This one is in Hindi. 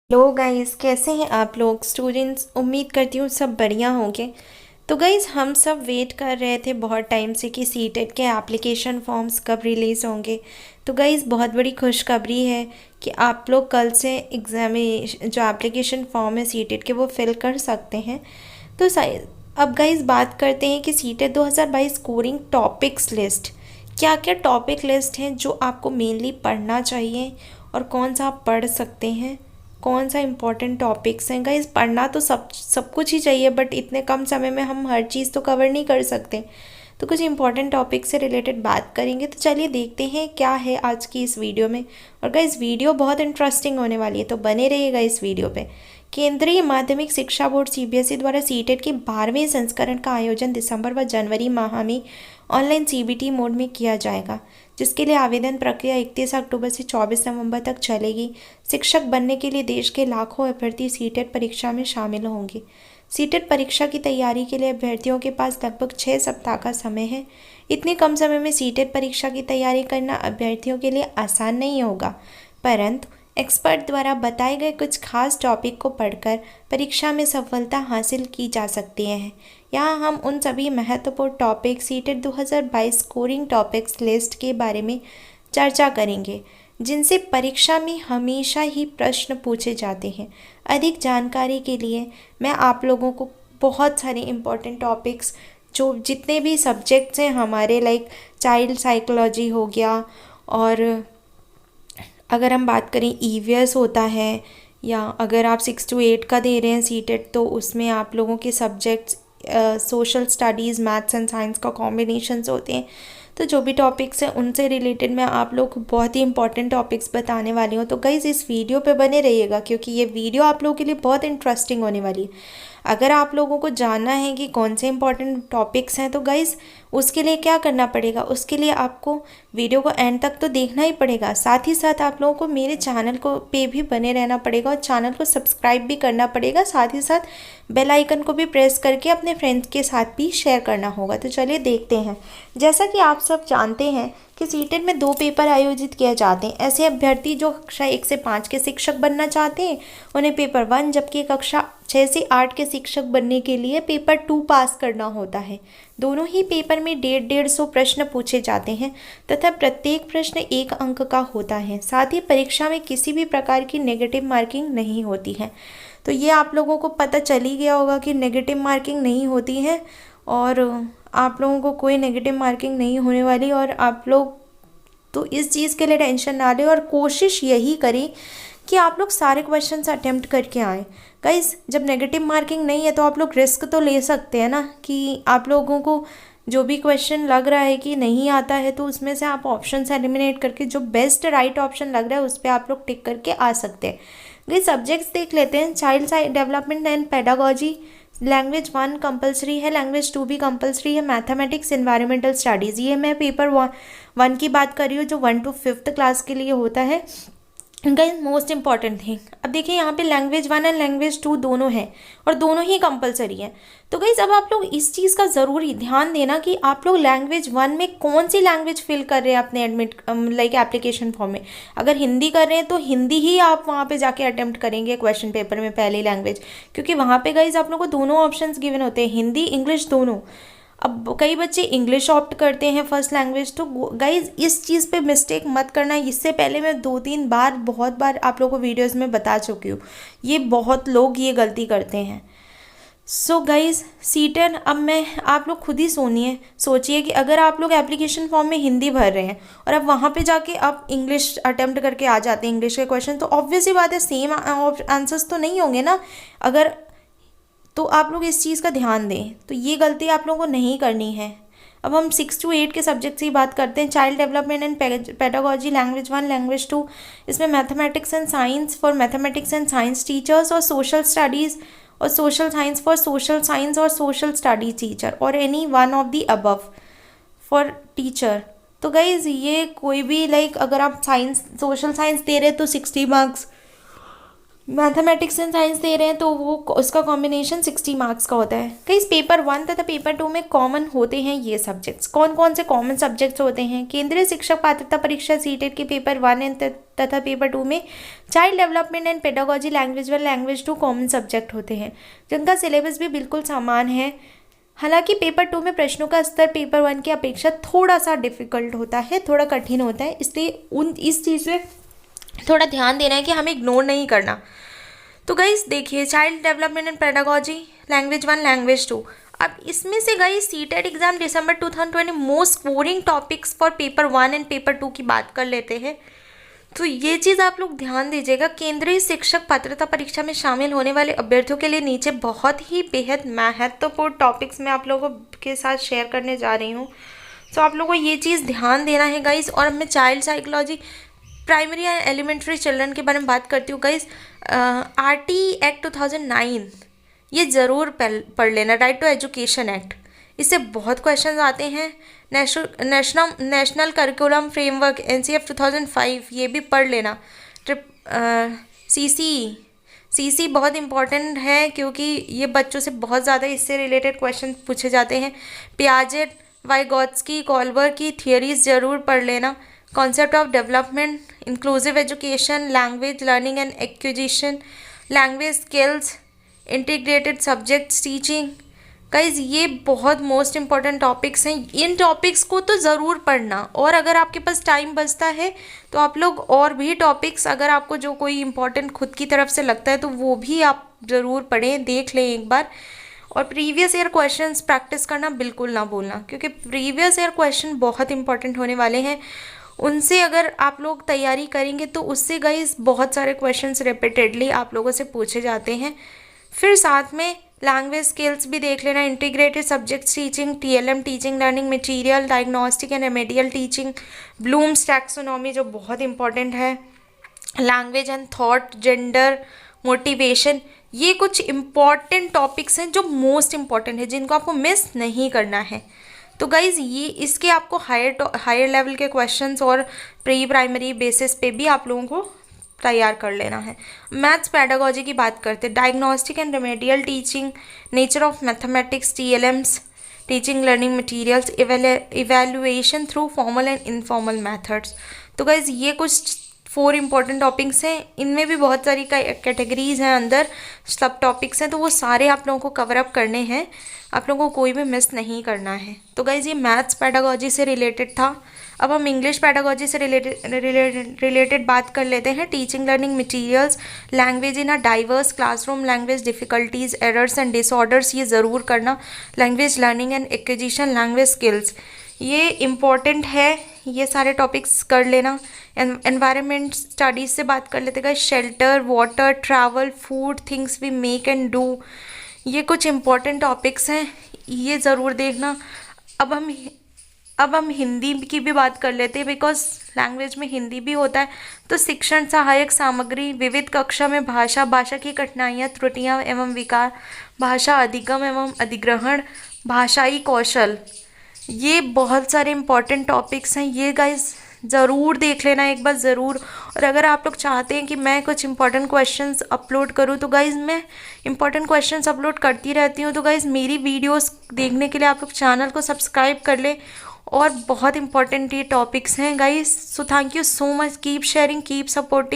हेलो गाइस, कैसे हैं आप लोग स्टूडेंट्स। उम्मीद करती हूँ सब बढ़िया होंगे। तो गाइस, हम सब वेट कर रहे थे बहुत टाइम से कि सीटेट के एप्लीकेशन फॉर्म्स कब रिलीज़ होंगे। तो गाइस, बहुत बड़ी खुशखबरी है कि आप लोग कल से एग्जामिनेशन जो एप्लीकेशन फॉर्म है सीटेट के वो फिल कर सकते हैं। तो अब गाइस बात करते हैं कि सीटेट 2022 स्कोरिंग टॉपिक्स लिस्ट, क्या क्या टॉपिक लिस्ट हैं जो आपको मेनली पढ़ना चाहिए और कौन सा आप पढ़ सकते हैं, कौन सा इम्पोर्टेंट टॉपिक्स हैं। गाइस, पढ़ना तो सब कुछ ही चाहिए, बट इतने कम समय में हम हर चीज़ तो कवर नहीं कर सकते। तो कुछ इंपॉर्टेंट टॉपिक से रिलेटेड बात करेंगे। तो चलिए देखते हैं क्या है आज की इस वीडियो में। और गाइस, वीडियो बहुत इंटरेस्टिंग होने वाली है, तो बने रहिएगा इस वीडियो पे। केंद्रीय माध्यमिक शिक्षा बोर्ड सीबीएसई द्वारा सीटेट के 12वें संस्करण का आयोजन दिसंबर व जनवरी माह में ऑनलाइन सीबीटी मोड में किया जाएगा, जिसके लिए आवेदन प्रक्रिया 31 अक्टूबर से 24 नवंबर तक चलेगी। शिक्षक बनने के लिए देश के लाखों अभ्यर्थी सीटेट परीक्षा में शामिल होंगे। सीटेट परीक्षा की तैयारी के लिए अभ्यर्थियों के पास लगभग 6 सप्ताह का समय है। इतने कम समय में सीटेट परीक्षा की तैयारी करना अभ्यर्थियों के लिए आसान नहीं होगा, परंतु एक्सपर्ट द्वारा बताए गए कुछ खास टॉपिक को पढ़कर परीक्षा में सफलता हासिल की जा सकती है। यहाँ हम उन सभी महत्वपूर्ण topic CTET 2022 scoring topics list के बारे में चर्चा करेंगे, जिनसे परीक्षा में हमेशा ही प्रश्न पूछे जाते हैं। अधिक जानकारी के लिए मैं आप लोगों को बहुत सारे इम्पोर्टेंट टॉपिक्स, जो जितने भी सब्जेक्ट्स हैं हमारे, लाइक चाइल्ड साइकोलॉजी हो गया, और अगर हम बात करें ईवीएस होता है, या अगर आप 6 to 8 का दे रहे हैं सीटेट, तो उसमें आप लोगों के subjects social studies, maths and science का कॉम्बिनेशंस होते हैं। तो जो भी टॉपिक्स हैं उनसे रिलेटेड मैं आप लोग को बहुत ही इंपॉर्टेंट टॉपिक्स बताने वाली हूँ। तो गाइज़, इस वीडियो पे बने रहिएगा, क्योंकि ये वीडियो आप लोगों के लिए बहुत इंटरेस्टिंग होने वाली है। अगर आप लोगों को जानना है कि कौन से इंपॉर्टेंट टॉपिक्स हैं, तो गाइज़ उसके लिए क्या करना पड़ेगा, उसके लिए आपको वीडियो को एंड तक तो देखना ही पड़ेगा। साथ ही साथ आप लोगों को मेरे चैनल को पे भी बने रहना पड़ेगा और चैनल को सब्सक्राइब भी करना पड़ेगा। साथ ही साथ बेल आइकन को भी प्रेस करके अपने फ्रेंड्स के साथ भी शेयर करना होगा। तो चलिए देखते हैं। जैसा कि आप सब जानते हैं कि सीटेट में 2 पेपर आयोजित किए जाते हैं। ऐसे अभ्यर्थी जो कक्षा 1 से 5 के शिक्षक बनना चाहते हैं उन्हें पेपर 1, जबकि कक्षा 6 से 8 के शिक्षक बनने के लिए पेपर 2 पास करना होता है। दोनों ही पेपर में 150 प्रश्न पूछे जाते हैं तथा प्रत्येक प्रश्न 1 अंक का होता है। साथ ही परीक्षा में किसी भी प्रकार की नेगेटिव मार्किंग नहीं होती है। तो ये आप लोगों को पता चल ही गया होगा कि नेगेटिव मार्किंग नहीं होती है, और आप लोगों को कोई नेगेटिव मार्किंग नहीं होने वाली। और आप लोग तो इस चीज़ के लिए टेंशन ना लें और कोशिश यही करें कि आप लोग सारे क्वेश्चंस अटेम्प्ट करके आएँ। गाइस, जब नेगेटिव मार्किंग नहीं है तो आप लोग रिस्क तो ले सकते हैं ना, कि आप लोगों को जो भी क्वेश्चन लग रहा है कि नहीं आता है, तो उसमें से आप ऑप्शन एलिमिनेट करके जो बेस्ट राइट ऑप्शन लग रहा है उस पर आप लोग टिक करके आ सकते हैं। गाइस, सब्जेक्ट्स देख लेते हैं। Child development and pedagogy, language 1 compulsory है, लैंग्वेज 2 भी कंपलसरी है। मैथमेटिक्स, एनवायरमेंटल स्टडीज़, ये मैं पेपर 1 की बात कर रही हूँ, जो 1 to 5th क्लास के लिए होता है। गाइस, मोस्ट इंपॉर्टेंट थिंग, अब देखिए यहाँ पे लैंग्वेज 1 एंड लैंग्वेज 2 दोनों हैं और दोनों ही कंपलसरी है। तो गाइस, अब आप लोग इस चीज़ का ज़रूरी ध्यान देना कि आप लोग लैंग्वेज 1 में कौन सी लैंग्वेज फिल कर रहे हैं अपने एडमिट लाइक एप्लीकेशन फॉर्म में। अगर हिंदी कर रहे हैं तो हिंदी ही आप वहाँ पे जाके अटेम्प्ट करेंगे क्वेश्चन पेपर में पहली लैंग्वेज, क्योंकि वहाँ पे गाइस आप लोग को दोनों ऑप्शन गिवन होते हैं, हिंदी इंग्लिश दोनों। अब कई बच्चे इंग्लिश ऑप्ट करते हैं फर्स्ट लैंग्वेज। तो गाइज, इस चीज़ पे मिस्टेक मत करना। इससे पहले मैं 2-3 बार बहुत बार आप लोगों को वीडियोस में बता चुकी हूँ, ये बहुत लोग ये गलती करते हैं। सो गाइज, सीटेट, अब मैं आप लोग खुद ही सोचिए कि अगर आप लोग एप्लीकेशन फॉर्म में हिंदी भर रहे हैं और अब वहाँ पे जाके आप इंग्लिश अटेम्प्ट करके आ जाते हैं इंग्लिश के क्वेश्चन, तो ऑब्वियस ही बात है सेम आंसर्स तो नहीं होंगे ना। अगर तो आप लोग इस चीज़ का ध्यान दें, तो ये गलती आप लोगों को नहीं करनी है। अब हम 6 to 8 के सब्जेक्ट्स की बात करते हैं। Child development and pedagogy, language 1, language 2, इसमें mathematics and science for mathematics and science teachers, और सोशल स्टडीज़ और social science for social science और सोशल स्टडीज टीचर, और any one of the above for teacher. तो गाइज, ये कोई भी, लाइक अगर आप साइंस सोशल साइंस दे रहे हैं तो 60 मार्क्स, मैथमेटिक्स एंड साइंस दे रहे हैं तो वो उसका कॉम्बिनेशन 60 मार्क्स का होता है। कई पेपर 1 तथा पेपर 2 में कॉमन होते हैं ये सब्जेक्ट्स। कौन कौन से कॉमन सब्जेक्ट्स होते हैं? केंद्रीय शिक्षक पात्रता परीक्षा सीटेट के पेपर 1 एंड तथा पेपर 2 में child development and pedagogy, language 1, language 2 common subject होते हैं, जिनका सिलेबस भी बिल्कुल समान है। हालांकि पेपर 2 में प्रश्नों का स्तर पेपर 1 की अपेक्षा थोड़ा सा डिफिकल्ट होता है, थोड़ा कठिन होता है, इसलिए इस चीज़ में थोड़ा ध्यान देना है कि हमें इग्नोर नहीं करना। तो गाइस देखिए, child development and pedagogy, language 1, language 2। अब इसमें से guys CTET exam December 2020 most scoring topics for paper 1 and paper 2 की बात कर लेते हैं। तो ये चीज़ आप लोग ध्यान दीजिएगा, केंद्रीय शिक्षक पात्रता परीक्षा में शामिल होने वाले अभ्यर्थियों के लिए नीचे बहुत ही बेहद महत्वपूर्ण टॉपिक्स मैं आप लोगों के साथ शेयर करने जा रही हूँ। तो आप लोगों को ये चीज़ ध्यान देना है गाइस। और मैं child psychology, primary and elementary children के बारे में बात करती हूँ गाइस। RT एक्ट 2009 ये ज़रूर पढ़ लेना, राइट टू एजुकेशन एक्ट, इससे बहुत क्वेश्चन आते हैं। नेशनल करिकुलम फ्रेमवर्क NCF 2005 ये भी पढ़ लेना। CC बहुत इंपॉर्टेंट है क्योंकि ये बच्चों से बहुत ज़्यादा इससे रिलेटेड क्वेश्चन पूछे जाते हैं। पियाजेट, वाइगोत्स्की, कॉल्बर की थियरीज ज़रूर पढ़ लेना। Concept of development, inclusive education, language learning and acquisition, language skills, integrated subjects teaching. Guys ये बहुत मोस्ट इंपॉर्टेंट टॉपिक्स हैं, इन टॉपिक्स को तो ज़रूर पढ़ना। और अगर आपके पास टाइम बचता है तो आप लोग और भी टॉपिक्स, अगर आपको जो कोई इंपॉर्टेंट खुद की तरफ से लगता है तो वो भी आप ज़रूर पढ़ें, देख लें एक बार। और प्रीवियस ईयर क्वेश्चंस प्रैक्टिस करना बिल्कुल ना भूलना, क्योंकि प्रीवियस ईयर क्वेश्चन बहुत इंपॉर्टेंट होने वाले हैं। उनसे अगर आप लोग तैयारी करेंगे तो उससे गाइस बहुत सारे क्वेश्चंस रिपीटेडली आप लोगों से पूछे जाते हैं। फिर साथ में लैंग्वेज स्किल्स भी देख लेना, integrated subjects teaching, TLM teaching learning material, diagnostic and remedial teaching, Bloom's taxonomy जो बहुत इंपॉर्टेंट है, language and thought, gender, motivation. ये कुछ इम्पॉर्टेंट टॉपिक्स हैं जो मोस्ट इम्पॉर्टेंट है, जिनको आपको मिस नहीं करना है। तो गाइज़ ये इसके आपको हायर लेवल के क्वेश्चंस और प्री प्राइमरी बेसिस पे भी आप लोगों को तैयार कर लेना है। मैथ्स पेडागोजी की बात करते हैं, diagnostic and remedial teaching, nature of mathematics, TLMs teaching learning materials, evaluation through formal and informal methods. तो गाइज़ ये कुछ 4 इंपॉर्टेंट टॉपिक्स हैं, इनमें भी बहुत सारी कैटेगरीज हैं, अंदर सब टॉपिक्स हैं, तो वो सारे आप लोगों को कवर अप करने हैं, आप लोगों को कोई भी मिस नहीं करना है। तो गाइज़ ये मैथ्स पेडागोजी से रिलेटेड था। अब हम इंग्लिश पेडागोजी से रिलेटेड बात कर लेते हैं। Teaching learning materials, language in a diverse classroom, language difficulties, errors and disorders ये ज़रूर करना। Language learning and acquisition, language skills ये इम्पॉर्टेंट है, ये सारे टॉपिक्स कर लेना। एनवायरनमेंट स्टडीज़ से बात कर लेते हैं, shelter, water, travel, food, things we make and do, ये कुछ इम्पॉर्टेंट टॉपिक्स हैं, ये ज़रूर देखना। अब हम हिंदी की भी बात कर लेते हैं, बिकॉज लैंग्वेज में हिंदी भी होता है। तो शिक्षण सहायक सामग्री, विविध कक्षा में भाषा, भाषा की कठिनाइयाँ, त्रुटियाँ एवं विकार, भाषा अधिगम एवं अधिग्रहण, भाषाई कौशल, ये बहुत सारे इंपॉर्टेंट टॉपिक्स हैं, ये गाइस ज़रूर देख लेना एक बार ज़रूर। और अगर आप लोग चाहते हैं कि मैं कुछ इंपॉर्टेंट क्वेश्चंस अपलोड करूं तो गाइस मैं इंपॉर्टेंट क्वेश्चंस अपलोड करती रहती हूं। तो गाइस मेरी वीडियोस देखने के लिए आप लोग चैनल को सब्सक्राइब कर ले, और बहुत इंपॉर्टेंट ये टॉपिक्स हैं guys. So thank you so much, keep sharing, keep supporting.